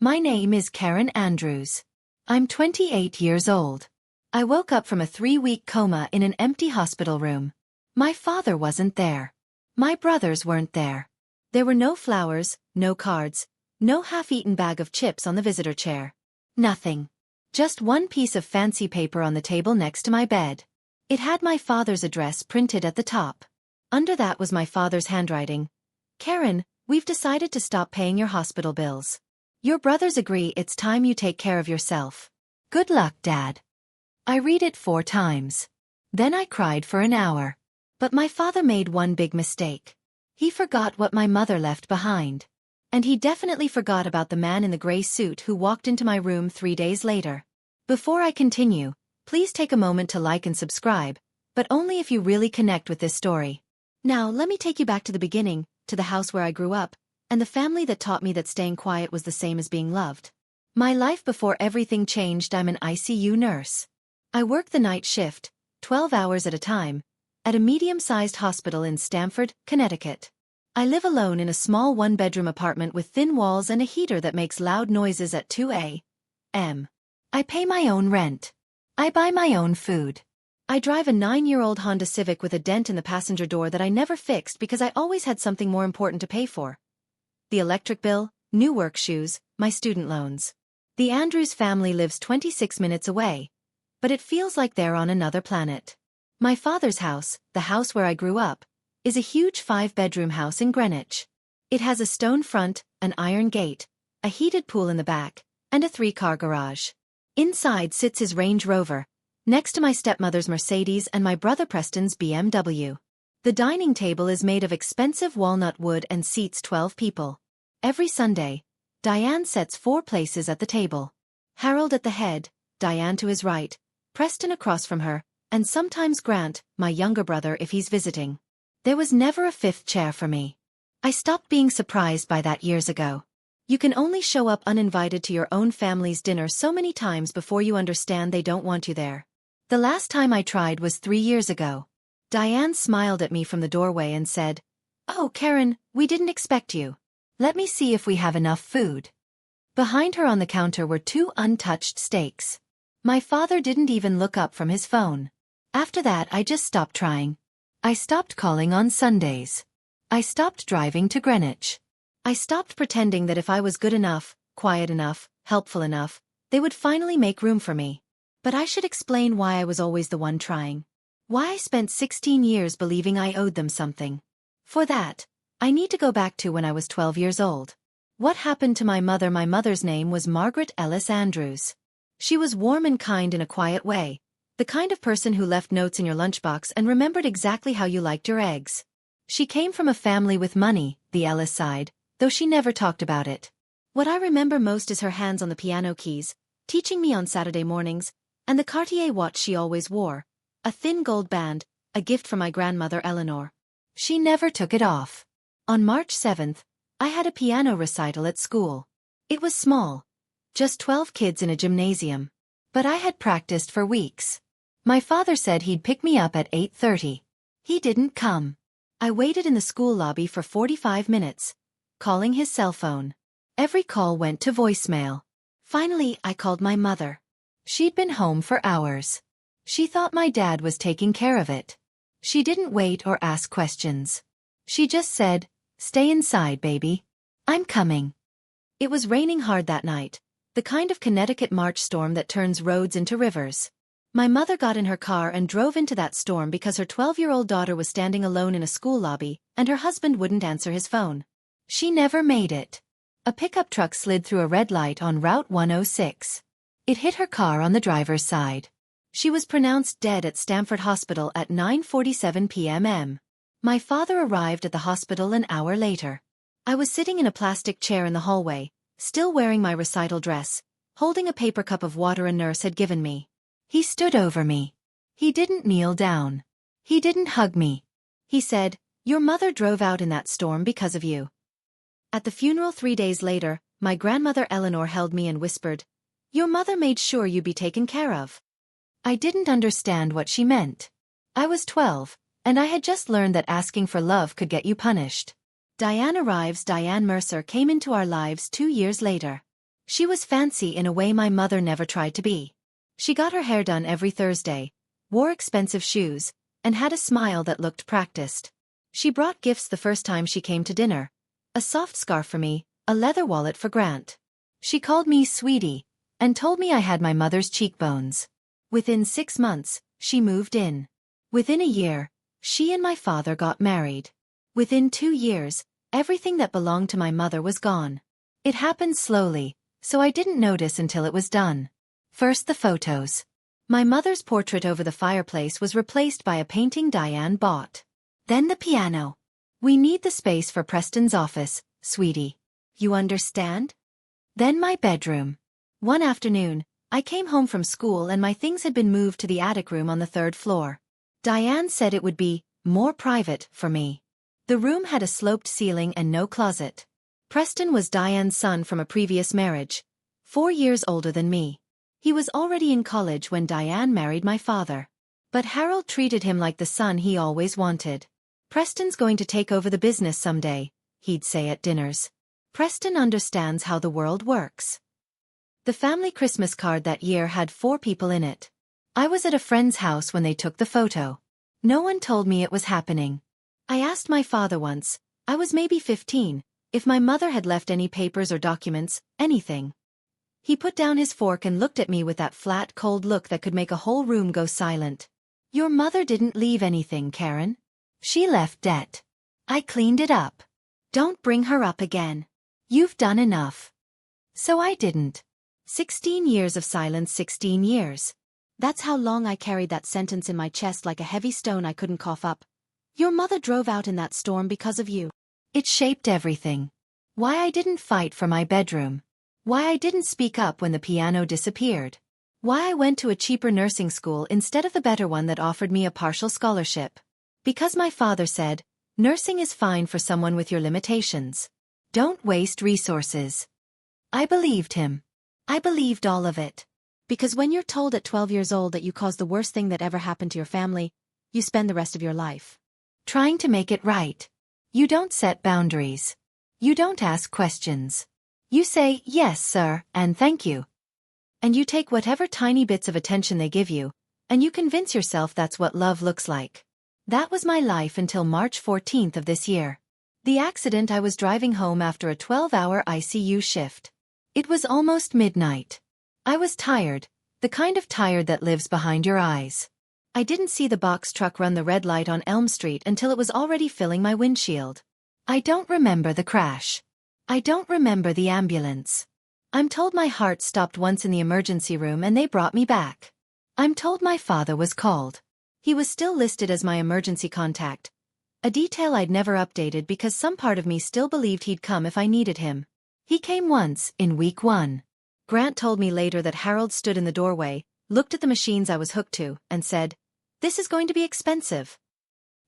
My name is Karen Andrews. I'm 28 years old. I woke up from a 3-week coma in an empty hospital room. My father wasn't there. My brothers weren't there. There were no flowers, no cards, no half-eaten bag of chips on the visitor chair. Nothing. Just one piece of fancy paper on the table next to my bed. It had my father's address printed at the top. Under that was my father's handwriting. Karen, we've decided to stop paying your hospital bills. Your brothers agree it's time you take care of yourself. Good luck, Dad. I read it 4 times. Then I cried for an hour. But my father made one big mistake. He forgot what my mother left behind. And he definitely forgot about the man in the gray suit who walked into my room 3 days later. Before I continue, please take a moment to like and subscribe, but only if you really connect with this story. Now let me take you back to the beginning, to the house where I grew up, and the family that taught me that staying quiet was the same as being loved. My life before everything changed. I'm an ICU nurse. I work the night shift, 12 hours at a time, at a medium-sized hospital in Stamford, Connecticut. I live alone in a small 1-bedroom apartment with thin walls and a heater that makes loud noises at 2 a.m. I pay my own rent. I buy my own food. I drive a 9-year-old Honda Civic with a dent in the passenger door that I never fixed because I always had something more important to pay for. The electric bill, new work shoes, my student loans. The Andrews family lives 26 minutes away, but it feels like they're on another planet. My father's house, the house where I grew up, is a huge 5-bedroom house in Greenwich. It has a stone front, an iron gate, a heated pool in the back, and a 3-car garage. Inside sits his Range Rover, next to my stepmother's Mercedes and my brother Preston's BMW. The dining table is made of expensive walnut wood and seats 12 people. Every Sunday, Diane sets 4 places at the table. Harold at the head, Diane to his right, Preston across from her, and sometimes Grant, my younger brother, if he's visiting. There was never a 5th chair for me. I stopped being surprised by that years ago. You can only show up uninvited to your own family's dinner so many times before you understand they don't want you there. The last time I tried was 3 years ago. Diane smiled at me from the doorway and said, "Oh, Karen, we didn't expect you. Let me see if we have enough food." Behind her on the counter were 2 untouched steaks. My father didn't even look up from his phone. After that, I just stopped trying. I stopped calling on Sundays. I stopped driving to Greenwich. I stopped pretending that if I was good enough, quiet enough, helpful enough, they would finally make room for me. But I should explain why I was always the one trying. Why I spent 16 years believing I owed them something. For that, I need to go back to when I was 12 years old. What happened to my mother? My mother's name was Margaret Ellis Andrews. She was warm and kind in a quiet way, the kind of person who left notes in your lunchbox and remembered exactly how you liked your eggs. She came from a family with money, the Ellis side, though she never talked about it. What I remember most is her hands on the piano keys, teaching me on Saturday mornings, and the Cartier watch she always wore, a thin gold band, a gift from my grandmother Eleanor. She never took it off. On March 7th, I had a piano recital at school. It was small, just 12 kids in a gymnasium. But I had practiced for weeks. My father said he'd pick me up at 8:30. He didn't come. I waited in the school lobby for 45 minutes, calling his cell phone. Every call went to voicemail. Finally, I called my mother. She'd been home for hours. She thought my dad was taking care of it. She didn't wait or ask questions. She just said, "Stay inside, baby. I'm coming." It was raining hard that night, the kind of Connecticut March storm that turns roads into rivers. My mother got in her car and drove into that storm because her 12-year-old daughter was standing alone in a school lobby, and her husband wouldn't answer his phone. She never made it. A pickup truck slid through a red light on Route 106. It hit her car on the driver's side. She was pronounced dead at Stamford Hospital at 9:47 p.m. My father arrived at the hospital an hour later. I was sitting in a plastic chair in the hallway, still wearing my recital dress, holding a paper cup of water a nurse had given me. He stood over me. He didn't kneel down. He didn't hug me. He said, "Your mother drove out in that storm because of you." At the funeral 3 days later, my grandmother Eleanor held me and whispered, "Your mother made sure you'd be taken care of." I didn't understand what she meant. I was 12, and I had just learned that asking for love could get you punished. Diane arrives. Diane Mercer came into our lives 2 years later. She was fancy in a way my mother never tried to be. She got her hair done every Thursday, wore expensive shoes, and had a smile that looked practiced. She brought gifts the first time she came to dinner. A soft scarf for me, a leather wallet for Grant. She called me sweetie, and told me I had my mother's cheekbones. Within 6 months, she moved in. Within a year, she and my father got married. Within 2 years, everything that belonged to my mother was gone. It happened slowly, so I didn't notice until it was done. First the photos. My mother's portrait over the fireplace was replaced by a painting Diane bought. Then the piano. We need the space for Preston's office, sweetie. You understand? Then my bedroom. One afternoon, I came home from school and my things had been moved to the attic room on the 3rd floor. Diane said it would be more private for me. The room had a sloped ceiling and no closet. Preston was Diane's son from a previous marriage, 4 years older than me. He was already in college when Diane married my father. But Harold treated him like the son he always wanted. Preston's going to take over the business someday, he'd say at dinners. Preston understands how the world works. The family Christmas card that year had 4 people in it. I was at a friend's house when they took the photo. No one told me it was happening. I asked my father once, I was maybe 15, if my mother had left any papers or documents, anything. He put down his fork and looked at me with that flat, cold look that could make a whole room go silent. Your mother didn't leave anything, Karen. She left debt. I cleaned it up. Don't bring her up again. You've done enough. So I didn't. 16 years of silence, 16 years. That's how long I carried that sentence in my chest like a heavy stone I couldn't cough up. Your mother drove out in that storm because of you. It shaped everything. Why I didn't fight for my bedroom. Why I didn't speak up when the piano disappeared. Why I went to a cheaper nursing school instead of the better one that offered me a partial scholarship. Because my father said, nursing is fine for someone with your limitations. Don't waste resources. I believed him. I believed all of it. Because when you're told at 12 years old that you caused the worst thing that ever happened to your family, you spend the rest of your life trying to make it right. You don't set boundaries. You don't ask questions. You say, yes, sir, and thank you. And you take whatever tiny bits of attention they give you, and you convince yourself that's what love looks like. That was my life until March 14th of this year. The accident. I was driving home after a 12-hour ICU shift. It was almost midnight. I was tired, the kind of tired that lives behind your eyes. I didn't see the box truck run the red light on Elm Street until it was already filling my windshield. I don't remember the crash. I don't remember the ambulance. I'm told my heart stopped once in the emergency room and they brought me back. I'm told my father was called. He was still listed as my emergency contact, a detail I'd never updated because some part of me still believed he'd come if I needed him. He came once, in week 1. Grant told me later that Harold stood in the doorway, looked at the machines I was hooked to, and said, "This is going to be expensive."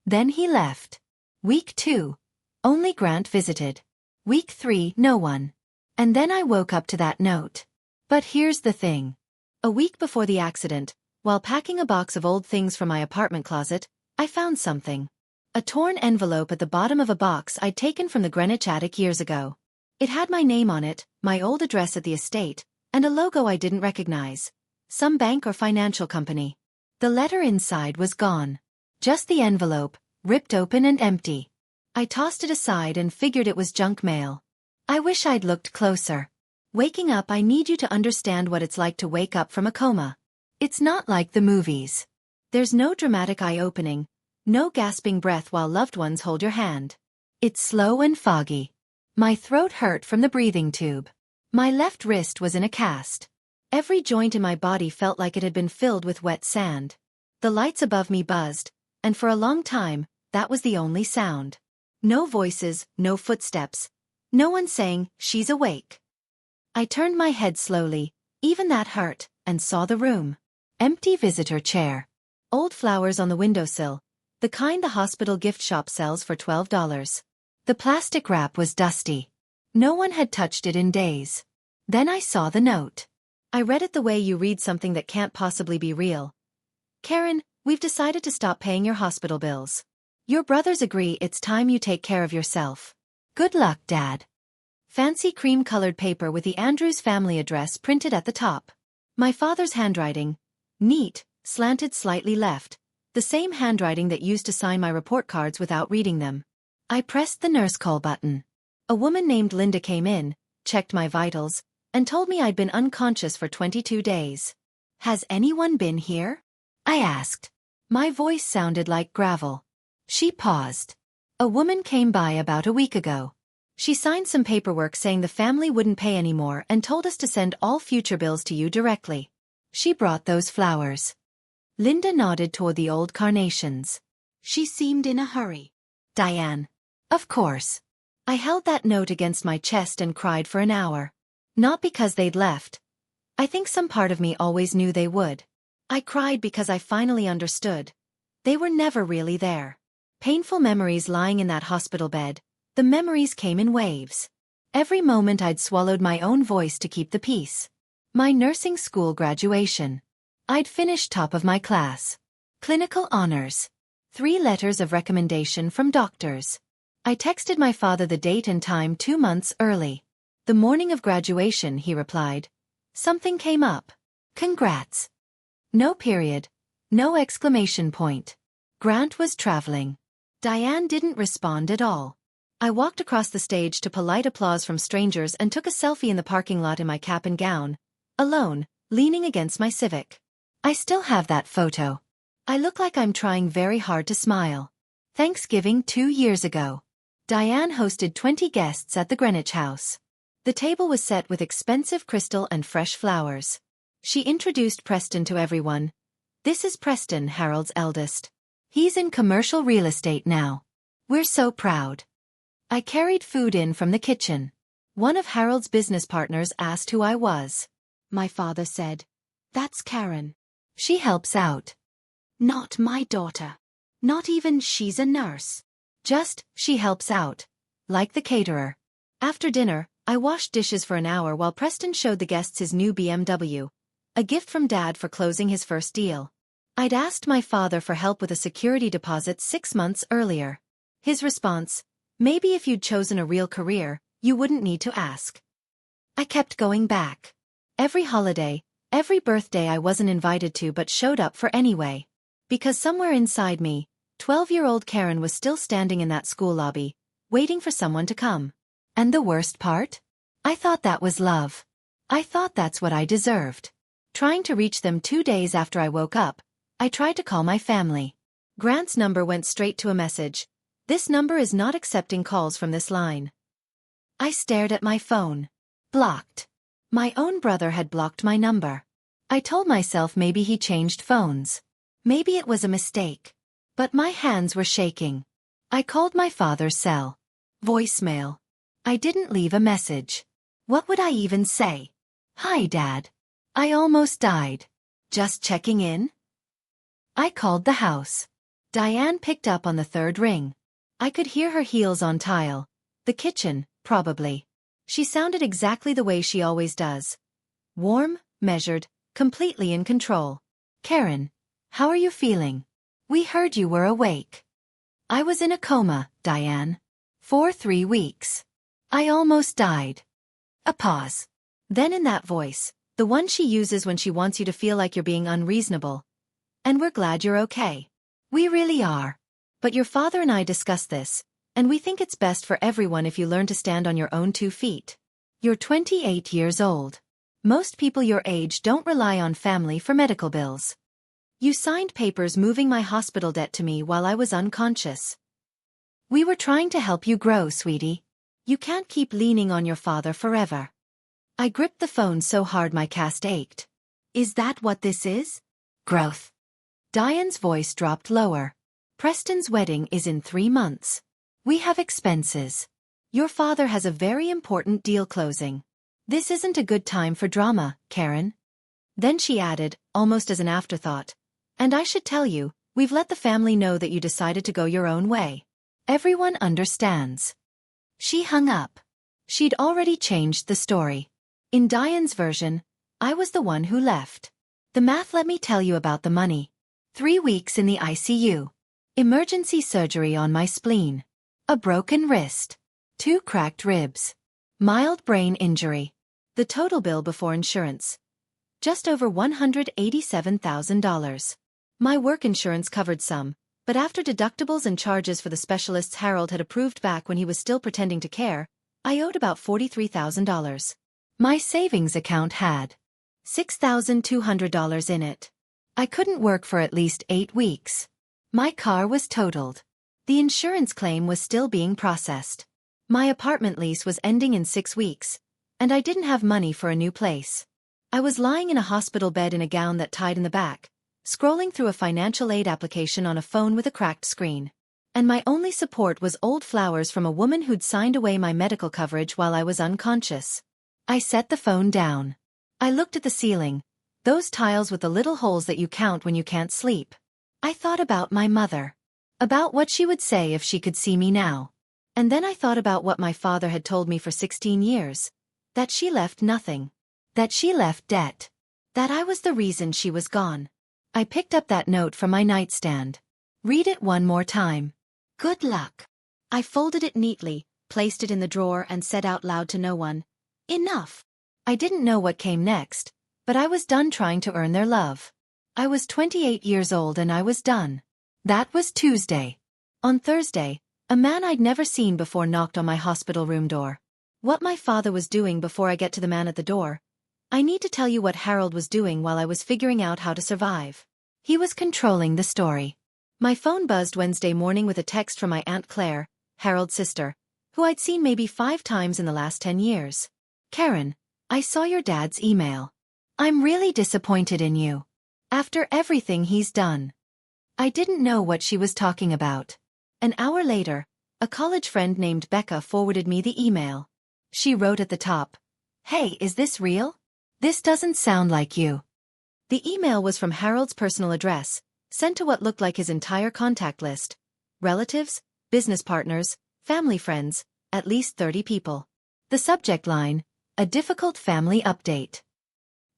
Then he left. Week 2. Only Grant visited. Week 3, no one. And then I woke up to that note. But here's the thing. A week before the accident, while packing a box of old things from my apartment closet, I found something. A torn envelope at the bottom of a box I'd taken from the Greenwich attic years ago. It had my name on it, my old address at the estate, and a logo I didn't recognize. Some bank or financial company. The letter inside was gone. Just the envelope, ripped open and empty. I tossed it aside and figured it was junk mail. I wish I'd looked closer. Waking up. I need you to understand what it's like to wake up from a coma. It's not like the movies. There's no dramatic eye-opening, no gasping breath while loved ones hold your hand. It's slow and foggy. My throat hurt from the breathing tube. My left wrist was in a cast. Every joint in my body felt like it had been filled with wet sand. The lights above me buzzed, and for a long time, that was the only sound. No voices, no footsteps. No one saying, "She's awake." I turned my head slowly, even that hurt, and saw the room. Empty visitor chair. Old flowers on the windowsill, the kind the hospital gift shop sells for $12. The plastic wrap was dusty. No one had touched it in days. Then I saw the note. I read it the way you read something that can't possibly be real. "Karen, we've decided to stop paying your hospital bills. Your brothers agree it's time you take care of yourself. Good luck, Dad." Fancy cream-colored paper with the Andrews family address printed at the top. My father's handwriting. Neat, slanted slightly left. The same handwriting that used to sign my report cards without reading them. I pressed the nurse call button. A woman named Linda came in, checked my vitals, and told me I'd been unconscious for 22 days. Has anyone been here? I asked. My voice sounded like gravel. She paused. A woman came by about a week ago. She signed some paperwork saying the family wouldn't pay anymore and told us to send all future bills to you directly. She brought those flowers. Linda nodded toward the old carnations. She seemed in a hurry. Diane. Of course. I held that note against my chest and cried for an hour. Not because they'd left. I think some part of me always knew they would. I cried because I finally understood. They were never really there. Painful memories lying in that hospital bed. The memories came in waves. Every moment I'd swallowed my own voice to keep the peace. My nursing school graduation. I'd finished top of my class. Clinical honors. 3 letters of recommendation from doctors. I texted my father the date and time 2 months early. The morning of graduation, he replied. Something came up. Congrats. No period. No exclamation point. Grant was traveling. Diane didn't respond at all. I walked across the stage to polite applause from strangers and took a selfie in the parking lot in my cap and gown, alone, leaning against my Civic. I still have that photo. I look like I'm trying very hard to smile. Thanksgiving 2 years ago. Diane hosted 20 guests at the Greenwich House. The table was set with expensive crystal and fresh flowers. She introduced Preston to everyone. This is Preston, Harold's eldest. He's in commercial real estate now. We're so proud. I carried food in from the kitchen. One of Harold's business partners asked who I was. My father said, "That's Karen. She helps out." Not my daughter. Not even she's a nurse. Just, she helps out. Like the caterer. After dinner, I washed dishes for an hour while Preston showed the guests his new BMW. A gift from Dad for closing his first deal. I'd asked my father for help with a security deposit 6 months earlier. His response, maybe if you'd chosen a real career, you wouldn't need to ask. I kept going back. Every holiday, every birthday I wasn't invited to but showed up for anyway. Because somewhere inside me, 12-year-old Karen was still standing in that school lobby, waiting for someone to come. And the worst part? I thought that was love. I thought that's what I deserved. Trying to reach them 2 days after I woke up, I tried to call my family. Grant's number went straight to a message. This number is not accepting calls from this line. I stared at my phone. Blocked. My own brother had blocked my number. I told myself maybe he changed phones. Maybe it was a mistake. But my hands were shaking. I called my father's cell. Voicemail. I didn't leave a message. What would I even say? Hi, Dad. I almost died. Just checking in? I called the house. Diane picked up on the 3rd ring. I could hear her heels on tile. The kitchen, probably. She sounded exactly the way she always does. Warm, measured, completely in control. Karen, how are you feeling? We heard you were awake. I was in a coma, Diane. For 3 weeks. I almost died. A pause. Then in that voice, the one she uses when she wants you to feel like you're being unreasonable. And we're glad you're okay. We really are. But your father and I discussed this, and we think it's best for everyone if you learn to stand on your own 2 feet. You're 28 years old. Most people your age don't rely on family for medical bills. You signed papers moving my hospital debt to me while I was unconscious. We were trying to help you grow, sweetie. You can't keep leaning on your father forever. I gripped the phone so hard my cast ached. Is that what this is? Growth. Diane's voice dropped lower. Preston's wedding is in 3 months. We have expenses. Your father has a very important deal closing. This isn't a good time for drama, Karen. Then she added, almost as an afterthought. And I should tell you, we've let the family know that you decided to go your own way. Everyone understands. She hung up. She'd already changed the story. In Diane's version, I was the one who left. The math let me tell you about the money. 3 weeks in the ICU. Emergency surgery on my spleen. A broken wrist. 2 cracked ribs. Mild brain injury. The total bill before insurance. Just over $187,000. My work insurance covered some, but after deductibles and charges for the specialists Harold had approved back when he was still pretending to care, I owed about $43,000. My savings account had $6,200 in it. I couldn't work for at least 8 weeks. My car was totaled. The insurance claim was still being processed. My apartment lease was ending in 6 weeks, and I didn't have money for a new place. I was lying in a hospital bed in a gown that tied in the back, scrolling through a financial aid application on a phone with a cracked screen. And my only support was old flowers from a woman who'd signed away my medical coverage while I was unconscious. I set the phone down. I looked at the ceiling, those tiles with the little holes that you count when you can't sleep. I thought about my mother. About what she would say if she could see me now. And then I thought about what my father had told me for 16 years. That she left nothing. That she left debt. That I was the reason she was gone. I picked up that note from my nightstand. Read it one more time. Good luck. I folded it neatly, placed it in the drawer and said out loud to no one, "Enough." I didn't know what came next, but I was done trying to earn their love. I was 28 years old and I was done. That was Tuesday. On Thursday, a man I'd never seen before knocked on my hospital room door. What my father was doing before I get to the man at the door, I need to tell you what Harold was doing while I was figuring out how to survive. He was controlling the story. My phone buzzed Wednesday morning with a text from my Aunt Claire, Harold's sister, who I'd seen maybe 5 times in the last 10 years. "Karen, I saw your dad's email. I'm really disappointed in you. After everything he's done." I didn't know what she was talking about. An hour later, a college friend named Becca forwarded me the email. She wrote at the top, "Hey, is this real? This doesn't sound like you." The email was from Harold's personal address, sent to what looked like his entire contact list. Relatives, business partners, family friends, at least 30 people. The subject line, "A difficult family update."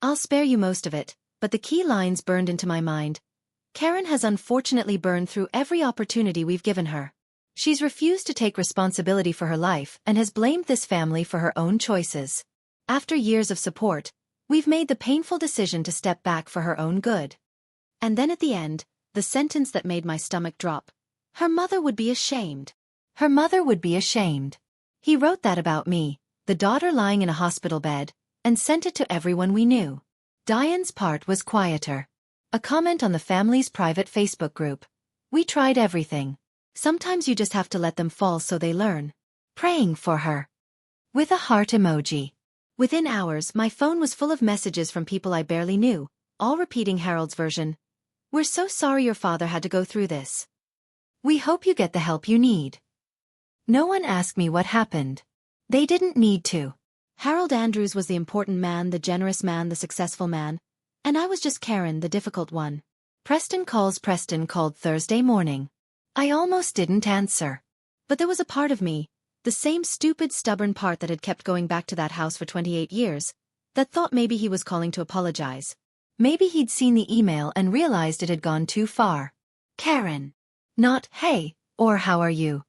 I'll spare you most of it, but the key lines burned into my mind. Karen has unfortunately burned through every opportunity we've given her. She's refused to take responsibility for her life and has blamed this family for her own choices. After years of support, we've made the painful decision to step back for her own good. And then at the end, the sentence that made my stomach drop. Her mother would be ashamed. Her mother would be ashamed. He wrote that about me, the daughter lying in a hospital bed, and sent it to everyone we knew. Diane's part was quieter. A comment on the family's private Facebook group. "We tried everything. Sometimes you just have to let them fall so they learn. Praying for her." With a heart emoji. Within hours, my phone was full of messages from people I barely knew, all repeating Harold's version. "We're so sorry your father had to go through this. We hope you get the help you need." No one asked me what happened. They didn't need to. Harold Andrews was the important man, the generous man, the successful man, and I was just Karen, the difficult one. Preston called Thursday morning. I almost didn't answer. But there was a part of me, the same stupid, stubborn part that had kept going back to that house for 28 years, that thought maybe he was calling to apologize. Maybe he'd seen the email and realized it had gone too far. Karen. Not, "Hey," or "How are you?"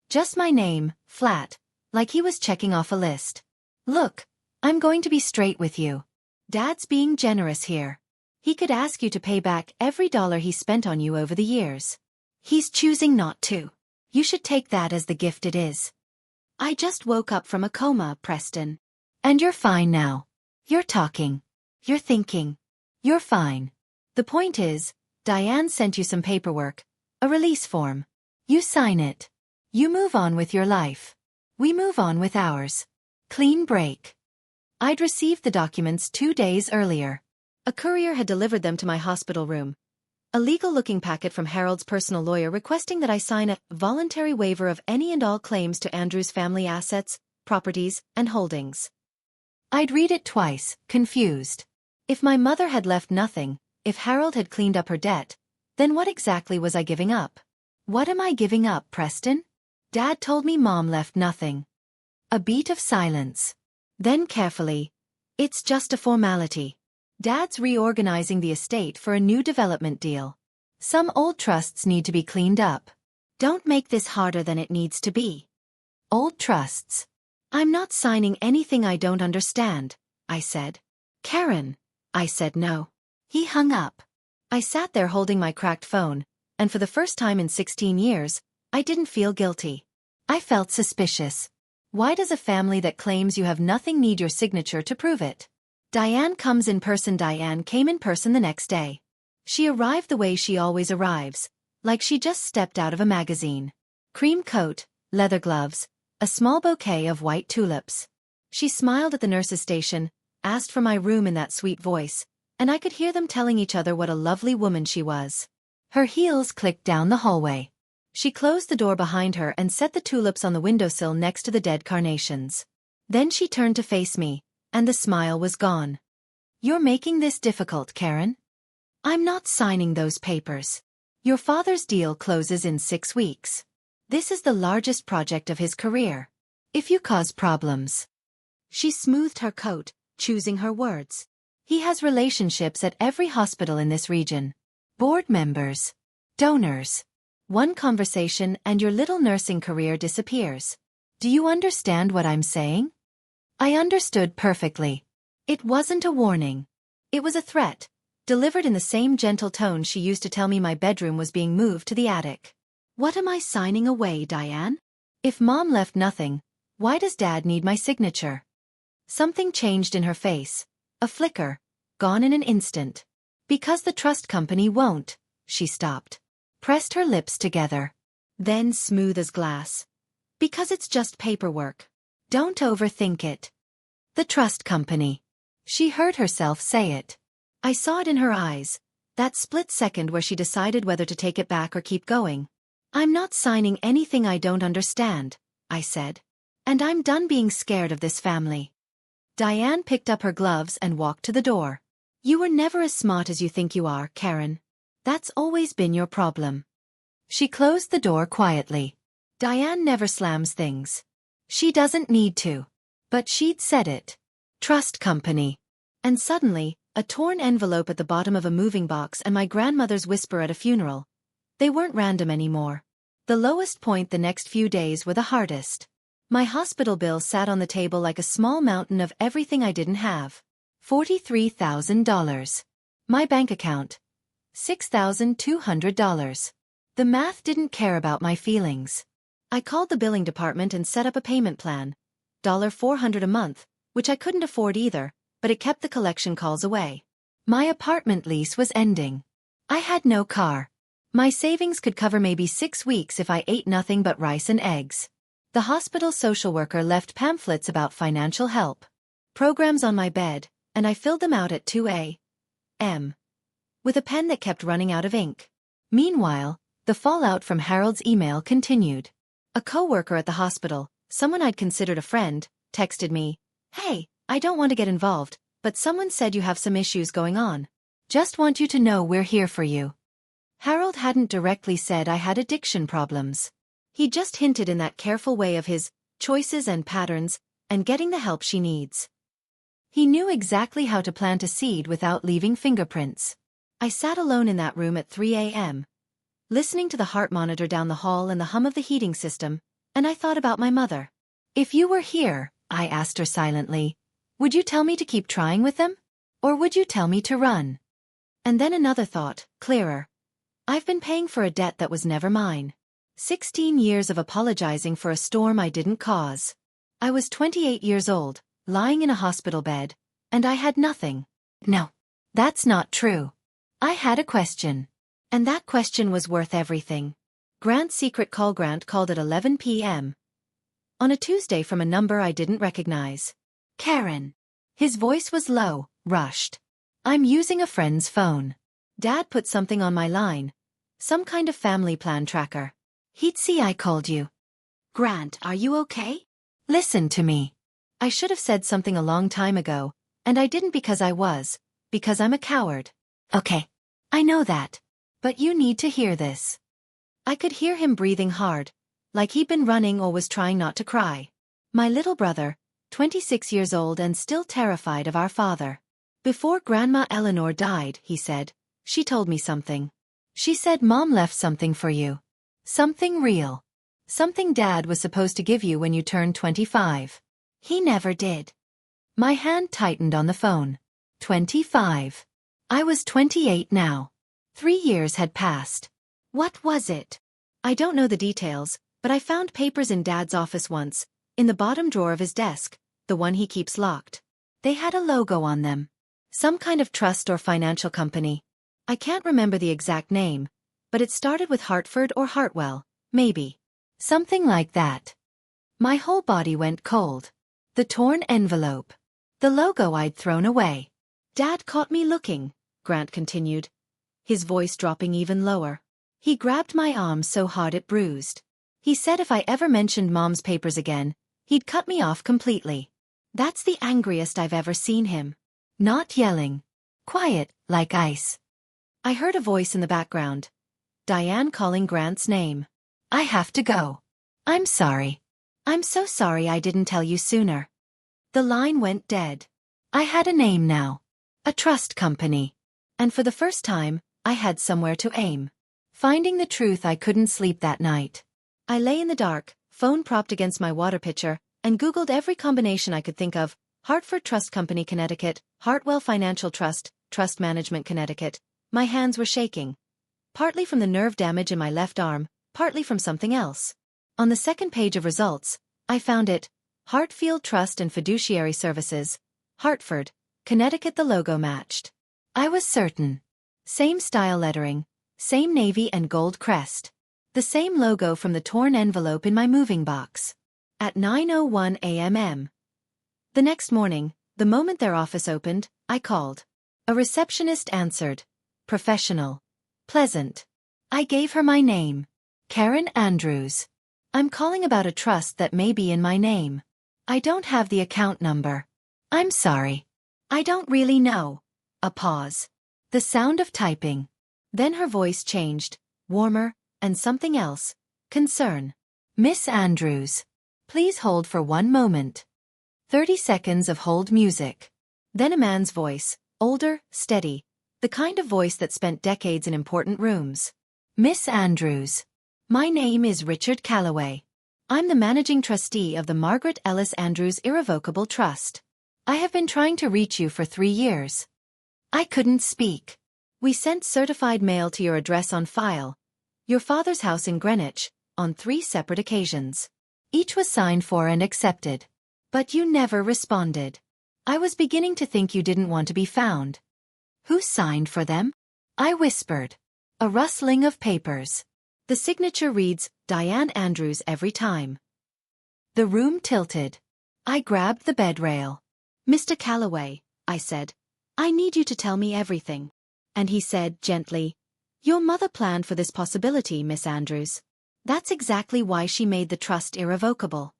Just my name, flat, like he was checking off a list. "Look, I'm going to be straight with you. Dad's being generous here. He could ask you to pay back every dollar he spent on you over the years. He's choosing not to. You should take that as the gift it is. I just woke up from a coma, Preston. And you're fine now. You're talking. You're thinking. You're fine. The point is, Diane sent you some paperwork, a release form. You sign it. You move on with your life. We move on with ours. Clean break." I'd received the documents 2 days earlier. A courier had delivered them to my hospital room. A legal-looking packet from Harold's personal lawyer requesting that I sign a voluntary waiver of any and all claims to Andrew's family assets, properties, and holdings. I'd read it twice, confused. If my mother had left nothing, if Harold had cleaned up her debt, then what exactly was I giving up? What am I giving up, Preston? Dad told me Mom left nothing. A beat of silence. Then carefully, "It's just a formality. Dad's reorganizing the estate for a new development deal. Some old trusts need to be cleaned up. Don't make this harder than it needs to be." Old trusts. I'm not signing anything I don't understand, I said. Karen, I said no. He hung up. I sat there holding my cracked phone, and for the first time in 16 years, I didn't feel guilty. I felt suspicious. Why does a family that claims you have nothing need your signature to prove it? Diane comes in person. Diane came in person the next day. She arrived the way she always arrives, like she just stepped out of a magazine. Cream coat, leather gloves, a small bouquet of white tulips. She smiled at the nurse's station, asked for my room in that sweet voice, and I could hear them telling each other what a lovely woman she was. Her heels clicked down the hallway. She closed the door behind her and set the tulips on the windowsill next to the dead carnations. Then she turned to face me, and the smile was gone. You're making this difficult, Karen. I'm not signing those papers. Your father's deal closes in 6 weeks. This is the largest project of his career. If you cause problems. She smoothed her coat, choosing her words. He has relationships at every hospital in this region. Board members. Donors. One conversation and your little nursing career disappears. Do you understand what I'm saying? I understood perfectly. It wasn't a warning. It was a threat, delivered in the same gentle tone she used to tell me my bedroom was being moved to the attic. What am I signing away, Diane? If Mom left nothing, why does Dad need my signature? Something changed in her face. A flicker, gone in an instant. Because the trust company won't. She stopped. Pressed her lips together. Then smooth as glass. Because it's just paperwork. Don't overthink it. The trust company. She heard herself say it. I saw it in her eyes, that split second where she decided whether to take it back or keep going. I'm not signing anything I don't understand, I said. And I'm done being scared of this family. Diane picked up her gloves and walked to the door. You were never as smart as you think you are, Karen. That's always been your problem. She closed the door quietly. Diane never slams things. She doesn't need to. But she'd said it. Trust company. And suddenly, a torn envelope at the bottom of a moving box and my grandmother's whisper at a funeral. They weren't random anymore. The lowest point the next few days were the hardest. My hospital bill sat on the table like a small mountain of everything I didn't have. $43,000. My bank account. $6,200. The math didn't care about my feelings. I called the billing department and set up a payment plan. $400 a month, which I couldn't afford either, but it kept the collection calls away. My apartment lease was ending. I had no car. My savings could cover maybe 6 weeks if I ate nothing but rice and eggs. The hospital social worker left pamphlets about financial help. Programs on my bed, and I filled them out at 2 a.m. with a pen that kept running out of ink. Meanwhile, the fallout from Harold's email continued. A co-worker at the hospital, someone I'd considered a friend, texted me, "Hey, I don't want to get involved, but someone said you have some issues going on. Just want you to know we're here for you." Harold hadn't directly said I had addiction problems. He just hinted in that careful way of his, choices and patterns, and getting the help she needs. He knew exactly how to plant a seed without leaving fingerprints. I sat alone in that room at 3 a.m., listening to the heart monitor down the hall and the hum of the heating system, and I thought about my mother. If you were here, I asked her silently, would you tell me to keep trying with them? Or would you tell me to run? And then another thought, clearer. I've been paying for a debt that was never mine. 16 years of apologizing for a storm I didn't cause. I was 28 years old, lying in a hospital bed, and I had nothing. No, that's not true. I had a question. And that question was worth everything. Grant's secret call. Grant called at 11 p.m. on a Tuesday from a number I didn't recognize. Karen. His voice was low, rushed. I'm using a friend's phone. Dad put something on my line. Some kind of family plan tracker. He'd see I called you. Grant, are you okay? Listen to me. I should have said something a long time ago, and I didn't because I'm a coward. Okay. I know that. But you need to hear this. I could hear him breathing hard, like he'd been running or was trying not to cry. My little brother, 26 years old and still terrified of our father. Before Grandma Eleanor died, he said, she told me something. She said Mom left something for you. Something real. Something Dad was supposed to give you when you turned 25. He never did. My hand tightened on the phone. 25. I was 28 now. 3 years had passed. What was it? I don't know the details, but I found papers in Dad's office once, in the bottom drawer of his desk, the one he keeps locked. They had a logo on them. Some kind of trust or financial company. I can't remember the exact name, but it started with Hartford or Hartwell, maybe. Something like that. My whole body went cold. The torn envelope. The logo I'd thrown away. Dad caught me looking, Grant continued, his voice dropping even lower. He grabbed my arm so hard it bruised. He said if I ever mentioned Mom's papers again, he'd cut me off completely. That's the angriest I've ever seen him. Not yelling. Quiet, like ice. I heard a voice in the background. Diane calling Grant's name. I have to go. I'm sorry. I'm so sorry I didn't tell you sooner. The line went dead. I had a name now. A trust company. And for the first time, I had somewhere to aim. Finding the truth, I couldn't sleep that night. I lay in the dark, phone propped against my water pitcher, and Googled every combination I could think of. Hartford Trust Company, Connecticut, Hartwell Financial Trust, Trust Management, Connecticut. My hands were shaking. Partly from the nerve damage in my left arm, partly from something else. On the second page of results, I found it. Hartfield Trust and Fiduciary Services, Hartford, Connecticut. The logo matched. I was certain. Same style lettering, same navy and gold crest. The same logo from the torn envelope in my moving box. At 9:01 a.m. The next morning, the moment their office opened, I called. A receptionist answered. Professional. Pleasant. I gave her my name. Karen Andrews. I'm calling about a trust that may be in my name. I don't have the account number. I'm sorry. I don't really know. A pause. The sound of typing. Then her voice changed, warmer, and something else. Concern. Miss Andrews. Please hold for 1 moment. 30 seconds of hold music. Then a man's voice, older, steady, the kind of voice that spent decades in important rooms. Miss Andrews. My name is Richard Calloway. I'm the managing trustee of the Margaret Ellis Andrews Irrevocable Trust. I have been trying to reach you for 3 years. I couldn't speak. We sent certified mail to your address on file, your father's house in Greenwich, on 3 separate occasions. Each was signed for and accepted. But you never responded. I was beginning to think you didn't want to be found. Who signed for them? I whispered. A rustling of papers. The signature reads, Diane Andrews every time. The room tilted. I grabbed the bed rail. Mr. Calloway, I said, I need you to tell me everything. And he said gently, your mother planned for this possibility, Miss Andrews. That's exactly why she made the trust irrevocable.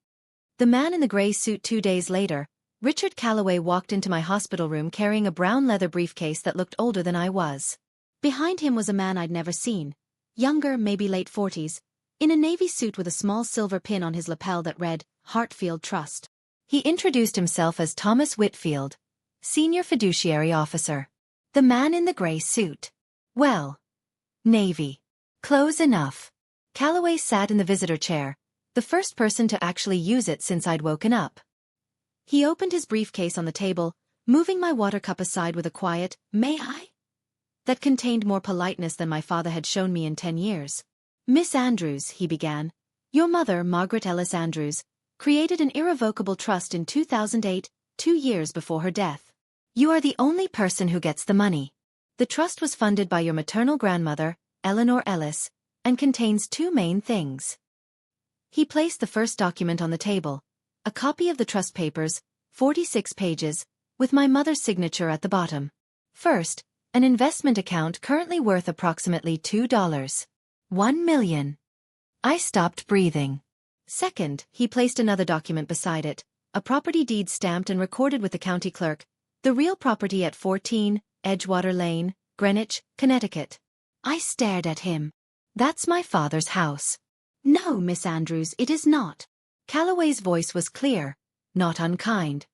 The man in the gray suit. 2 days later, Richard Calloway walked into my hospital room carrying a brown leather briefcase that looked older than I was. Behind him was a man I'd never seen, younger, maybe late 40s, in a navy suit with a small silver pin on his lapel that read, Hartfield Trust. He introduced himself as Thomas Whitfield, Senior Fiduciary Officer. The man in the gray suit. Well, navy. Close enough. Calloway sat in the visitor chair, the first person to actually use it since I'd woken up. He opened his briefcase on the table, moving my water cup aside with a quiet, may I? That contained more politeness than my father had shown me in 10 years. Miss Andrews, he began, your mother, Margaret Ellis Andrews, created an irrevocable trust in 2008, 2 years before her death. You are the only person who gets the money. The trust was funded by your maternal grandmother, Eleanor Ellis, and contains 2 main things. He placed the first document on the table, a copy of the trust papers, 46 pages, with my mother's signature at the bottom. First, an investment account currently worth approximately $2. 1 million. I stopped breathing. Second, he placed another document beside it, a property deed stamped and recorded with the county clerk, the real property at 14, Edgewater Lane, Greenwich, Connecticut. I stared at him. That's my father's house. No, Miss Andrews, it is not. Calloway's voice was clear, not unkind.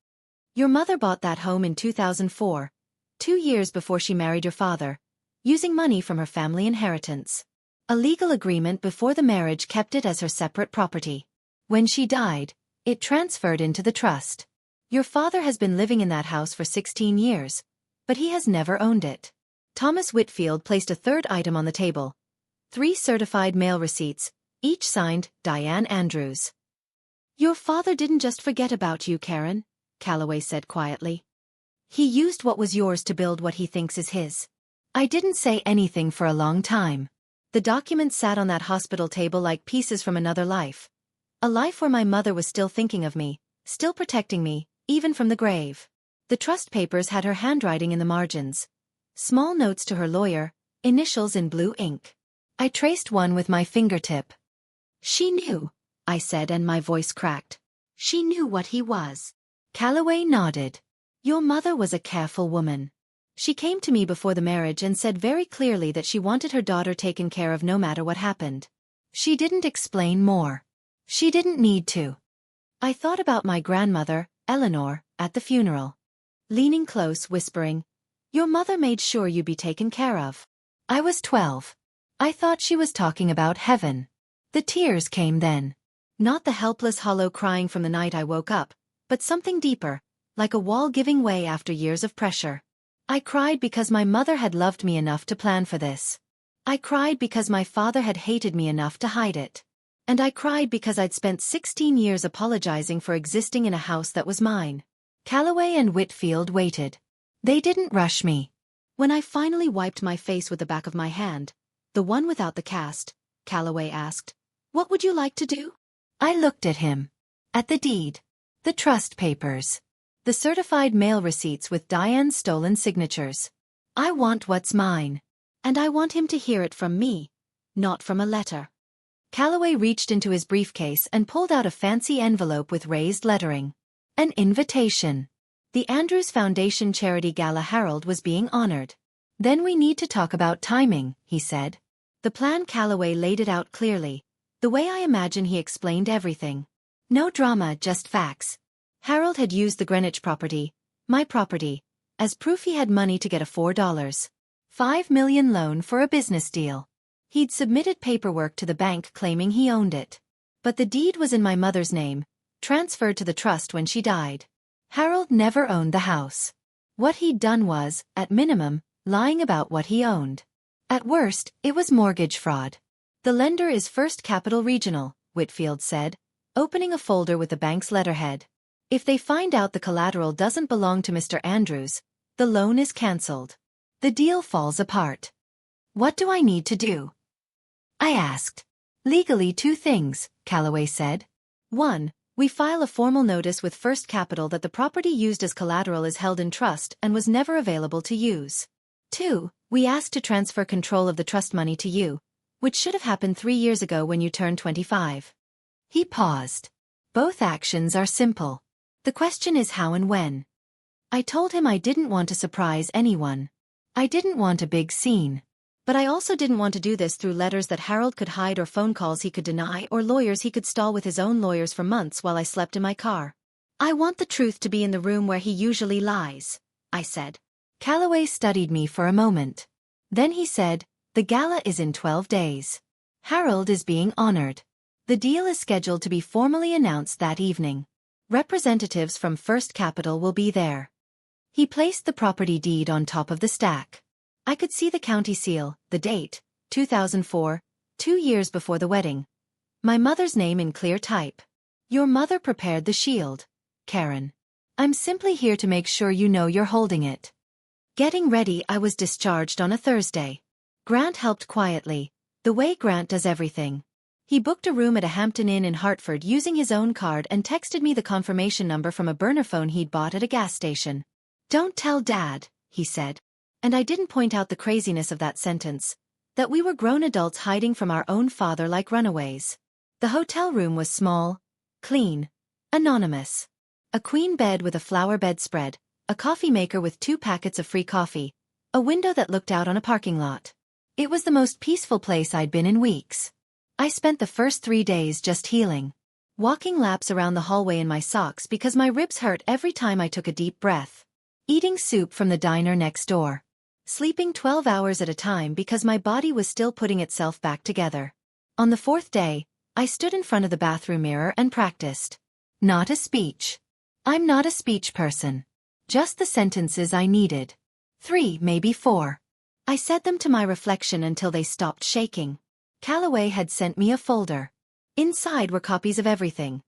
Your mother bought that home in 2004, 2 years before she married your father, using money from her family inheritance. A legal agreement before the marriage kept it as her separate property. When she died, It transferred into the trust. Your father has been living in that house for 16 years, but he has never owned it. Thomas Whitfield placed a third item on the table. 3 certified mail receipts, each signed Diane Andrews. Your father didn't just forget about you, Karen, Calloway said quietly. He used what was yours to build what he thinks is his. I didn't say anything for a long time. The documents sat on that hospital table like pieces from another life. A life where my mother was still thinking of me, still protecting me, even from the grave. The trust papers had her handwriting in the margins. Small notes to her lawyer, initials in blue ink. I traced one with my fingertip. She knew, I said, and my voice cracked. She knew what he was. Calloway nodded. Your mother was a careful woman. She came to me before the marriage and said very clearly that she wanted her daughter taken care of no matter what happened. She didn't explain more. She didn't need to. I thought about my grandmother, Eleanor, at the funeral. Leaning close, whispering, your mother made sure you'd be taken care of. I was 12. I thought she was talking about heaven. The tears came then. Not the helpless hollow crying from the night I woke up, but something deeper, like a wall giving way after years of pressure. I cried because my mother had loved me enough to plan for this. I cried because my father had hated me enough to hide it. And I cried because I'd spent 16 years apologizing for existing in a house that was mine. Calloway and Whitfield waited. They didn't rush me. When I finally wiped my face with the back of my hand, the one without the cast, Calloway asked, what would you like to do? I looked at him. At the deed. The trust papers. The certified mail receipts with Diane's stolen signatures. I want what's mine. And I want him to hear it from me, not from a letter. Calloway reached into his briefcase and pulled out a fancy envelope with raised lettering. An invitation. The Andrews Foundation Charity Gala Harold was being honored. Then we need to talk about timing, he said. The plan. Calloway laid it out clearly. The way I imagine he explained everything. No drama, just facts. Harold had used the Greenwich property, my property, as proof he had money to get a $4.5 million loan for a business deal. He'd submitted paperwork to the bank claiming he owned it. But the deed was in my mother's name, transferred to the trust when she died. Harold never owned the house. What he'd done was, at minimum, lying about what he owned. At worst, it was mortgage fraud. The lender is First Capital Regional, Whitfield said, opening a folder with the bank's letterhead. If they find out the collateral doesn't belong to Mr. Andrews, the loan is cancelled. The deal falls apart. What do I need to do? I asked. Legally 2 things, Calloway said. 1, we file a formal notice with First Capital that the property used as collateral is held in trust and was never available to use. 2, we ask to transfer control of the trust money to you, which should have happened 3 years ago when you turned 25. He paused. Both actions are simple. The question is how and when. I told him I didn't want to surprise anyone. I didn't want a big scene. But I also didn't want to do this through letters that Harold could hide or phone calls he could deny or lawyers he could stall with his own lawyers for months while I slept in my car. I want the truth to be in the room where he usually lies, I said. Calloway studied me for a moment. Then he said, the gala is in 12 days. Harold is being honored. The deal is scheduled to be formally announced that evening. Representatives from First Capital will be there. He placed the property deed on top of the stack. I could see the county seal, the date, 2004, 2 years before the wedding. My mother's name in clear type. Your mother prepared the shield, Karen. I'm simply here to make sure you know you're holding it. Getting ready, I was discharged on a Thursday. Grant helped quietly, the way Grant does everything. He booked a room at a Hampton Inn in Hartford using his own card and texted me the confirmation number from a burner phone he'd bought at a gas station. Don't tell Dad, he said. And I didn't point out the craziness of that sentence. That we were grown adults hiding from our own father like runaways. The hotel room was small, clean, anonymous. A queen bed with a flower bedspread, a coffee maker with 2 packets of free coffee, a window that looked out on a parking lot. It was the most peaceful place I'd been in weeks. I spent the first 3 days just healing. Walking laps around the hallway in my socks because my ribs hurt every time I took a deep breath. Eating soup from the diner next door. Sleeping 12 hours at a time because my body was still putting itself back together. On the 4th day, I stood in front of the bathroom mirror and practiced. Not a speech. I'm not a speech person. Just the sentences I needed. 3, maybe 4. I said them to my reflection until they stopped shaking. Calloway had sent me a folder. Inside were copies of everything.